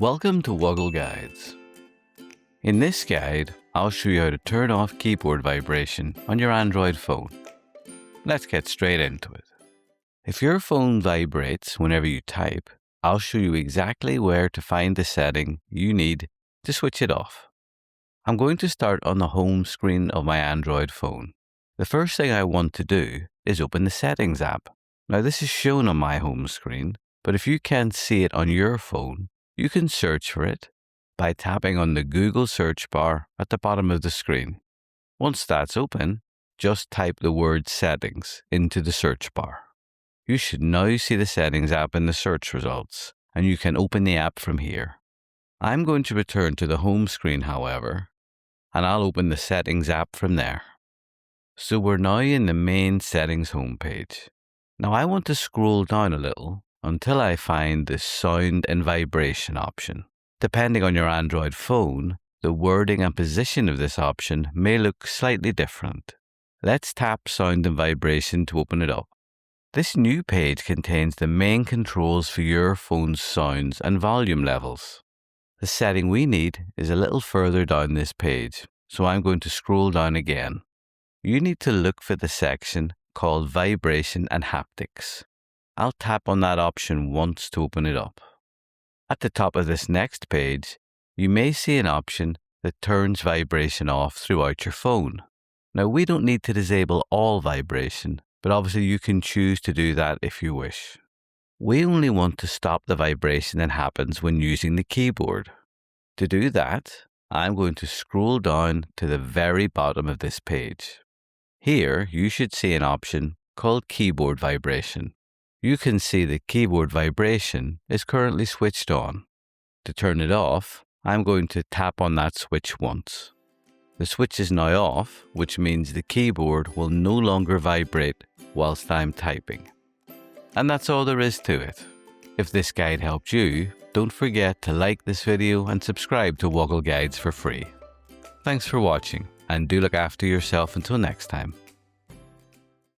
Welcome to Woggle Guides. In this guide, I'll show you how to turn off keyboard vibration on your Android phone. Let's get straight into it. If your phone vibrates whenever you type, I'll show you exactly where to find the setting you need to switch it off. I'm going to start on the home screen of my Android phone. The first thing I want to do is open the Settings app. Now this is shown on my home screen, but if you can't see it on your phone, you can search for it by tapping on the Google search bar at the bottom of the screen. Once that's open, just type the word Settings into the search bar. You should now see the Settings app in the search results, and you can open the app from here. I'm going to return to the home screen, however, and I'll open the Settings app from there. So we're now in the main Settings homepage. Now I want to scroll down a little until I find the Sound and Vibration option. Depending on your Android phone, the wording and position of this option may look slightly different. Let's tap Sound and Vibration to open it up. This new page contains the main controls for your phone's sounds and volume levels. The setting we need is a little further down this page, so I'm going to scroll down again. You need to look for the section called Vibration and Haptics. I'll tap on that option once to open it up. At the top of this next page, you may see an option that turns vibration off throughout your phone. Now, we don't need to disable all vibration, but obviously you can choose to do that if you wish. We only want to stop the vibration that happens when using the keyboard. To do that, I'm going to scroll down to the very bottom of this page. Here, you should see an option called Keyboard Vibration. You can see the keyboard vibration is currently switched on. To turn it off, I'm going to tap on that switch once. The switch is now off, which means the keyboard will no longer vibrate whilst I'm typing. And that's all there is to it. If this guide helped you, don't forget to like this video and subscribe to Woggle Guides for free. Thanks for watching, and do look after yourself until next time.